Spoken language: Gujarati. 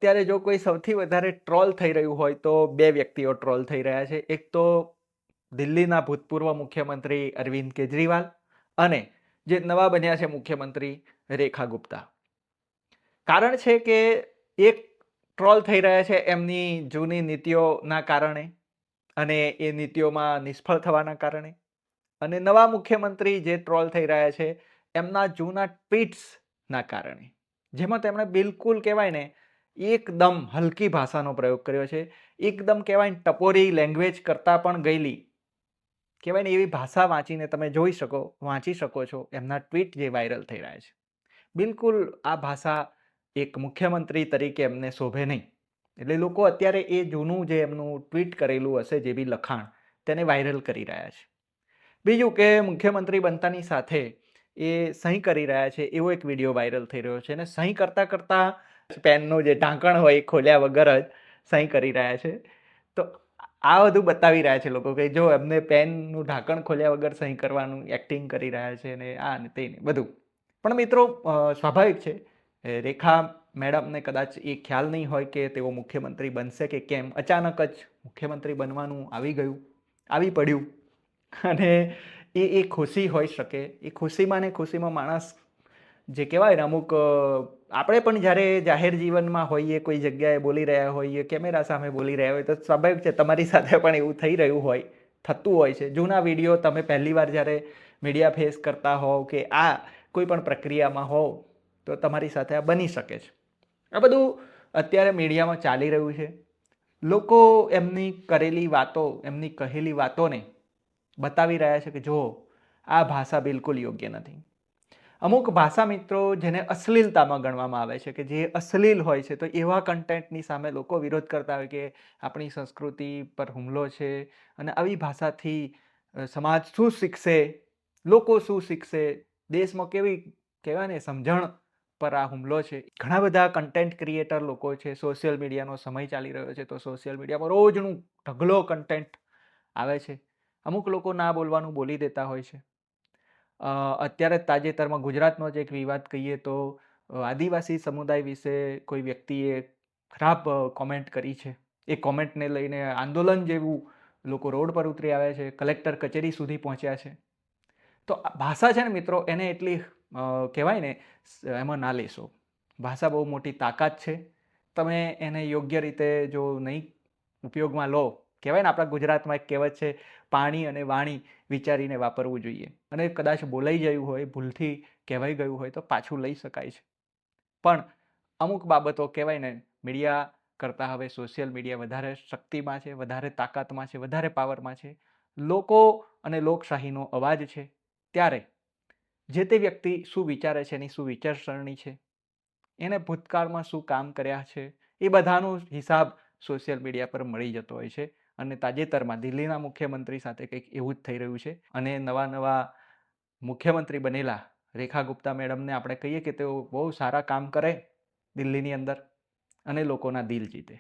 અત્યારે જો કોઈ સૌથી વધારે ટ્રોલ થઈ રહ્યું હોય તો બે વ્યક્તિઓ ટ્રોલ થઈ રહ્યા છે. એક તો દિલ્હીના ભૂતપૂર્વ મુખ્યમંત્રી અરવિંદ કેજરીવાલ અને જે નવા બન્યા છે મુખ્યમંત્રી રેખા ગુપ્તા. કારણ છે કે એક ટ્રોલ થઈ રહ્યા છે એમની જૂની નીતિઓના કારણે અને એ નીતિઓમાં નિષ્ફળ થવાના કારણે, અને નવા મુખ્યમંત્રી જે ટ્રોલ થઈ રહ્યા છે એમના જૂના ટ્વીટ્સના કારણે, જેમાં તેમણે બિલકુલ કહેવાય ને એકદમ હલકી ભાષાનો પ્રયોગ કર્યો છે. એકદમ કહેવાય ને ટપોરી લેંગ્વેજ કરતાં પણ ગયેલી કહેવાય ને એવી ભાષા વાંચી શકો છો એમના ટ્વીટ જે વાયરલ થઈ રહ્યા છે. બિલકુલ આ ભાષા એક મુખ્યમંત્રી તરીકે એમને શોભે નહીં. એટલે લોકો અત્યારે એ જૂનું જે એમનું ટ્વીટ કરેલું હશે જે બી લખાણ તેને વાયરલ કરી રહ્યા છે. બીજું કે મુખ્યમંત્રી બનતાની સાથે એ સહી કરી રહ્યા છે એવો એક વિડીયો વાયરલ થઈ રહ્યો છે, અને સહી કરતાં કરતાં પેનનું જે ઢાંકણ હોય એ ખોલ્યા વગર જ સહી કરી રહ્યા છે. તો આ બધું બતાવી રહ્યા છે લોકો કે જો એમને પેનનું ઢાંકણ ખોલ્યા વગર સહી કરવાનું એક્ટિંગ કરી રહ્યા છે ને આ ને તે ને બધું. પણ મિત્રો સ્વાભાવિક છે, રેખા મેડમને કદાચ એ ખ્યાલ નહીં હોય કે તેઓ મુખ્યમંત્રી બનશે કે કેમ. અચાનક જ મુખ્યમંત્રી બનવાનું આવી પડ્યું અને એ ખુશી હોઈ શકે. એ ખુશીમાં ને ખુશીમાં માણસ જે કહેવાય ને અમુક આપણે પણ જ્યારે જાહેર જીવનમાં હોઈએ, કોઈ જગ્યાએ બોલી રહ્યા હોઈએ, કેમેરા સામે બોલી રહ્યા હોય, તો સ્વાભાવિક છે તમારી સાથે પણ એવું થઈ રહ્યું હોય, થતું હોય છે. જૂના વિડીયો તમે પહેલી વાર જ્યારે મીડિયા ફેસ કરતા હોવ કે આ કોઈ પણ પ્રક્રિયામાં હોવ તો તમારી સાથે આ બની શકે છે. આ બધું અત્યારે મીડિયામાં ચાલી રહ્યું છે. લોકો એમની કરેલી વાતો, એમની કહેલી વાતોને બતાવી રહ્યા છે કે જો આ ભાષા બિલકુલ યોગ્ય નથી. અમુક ભાષા મિત્રો જેને અશ્લીલતામાં ગણવામાં આવે છે, કે જે અશ્લીલ હોય છે, તો એવા કન્ટેન્ટની સામે લોકો વિરોધ કરતા હોય કે આપણી સંસ્કૃતિ પર હુમલો છે અને આવી ભાષાથી સમાજ શું શીખશે, લોકો શું શીખશે, દેશમાં કેવી કહેવાય ને સમજણ પર આ હુમલો છે. ઘણા બધા કન્ટેન્ટ ક્રિએટર લોકો છે, સોશિયલ મીડિયાનો સમય ચાલી રહ્યો છે તો સોશિયલ મીડિયામાં રોજનું ઢગલો કન્ટેન્ટ આવે છે. અમુક લોકો ના બોલવાનું બોલી દેતા હોય છે. અત્યારે તાજેતરમાં ગુજરાતનો જ એક વિવાદ કહીએ તો આદિવાસી સમુદાય વિશે કોઈ વ્યક્તિએ ખરાબ કોમેન્ટ કરી છે. એ કોમેન્ટને લઈને આંદોલન જેવું લોકો રોડ પર ઉતરી આવ્યા છે, કલેક્ટર કચેરી સુધી પહોંચ્યા છે. તો ભાષા છે ને મિત્રો, એને એટલી કહેવાય ને એમાં ના લેશો. ભાષા બહુ મોટી તાકાત છે. તમે એને યોગ્ય રીતે જો નહીં ઉપયોગમાં લો, કહેવાય ને આપણા ગુજરાતમાં એક કહેવત છે, પાણી અને વાણી વિચારીને વાપરવું જોઈએ. અને કદાચ બોલાઈ ગયું હોય, ભૂલથી કહેવાઈ ગયું હોય તો પાછું લઈ શકાય છે. પણ અમુક બાબતો કહેવાય ને મીડિયા કરતાં હવે સોશિયલ મીડિયા વધારે શક્તિમાં છે, વધારે તાકાતમાં છે, વધારે પાવરમાં છે. લોકો અને લોકશાહીનો અવાજ છે. ત્યારે જે તે વ્યક્તિ શું વિચારે છે, એની શું વિચારસરણી છે, એને ભૂતકાળમાં શું કામ કર્યા છે, એ બધાનો હિસાબ સોશિયલ મીડિયા પર મળી જતો હોય છે. અને તાજેતરમાં દિલ્હીના મુખ્યમંત્રી સાથે કંઈક એવું જ થઈ રહ્યું છે. અને નવા મુખ્યમંત્રી બનેલા રેખા ગુપ્તા મેડમને આપણે કહીએ કે તેઓ બહુ સારા કામ કરે દિલ્હીની અંદર અને લોકોના દિલ જીતે.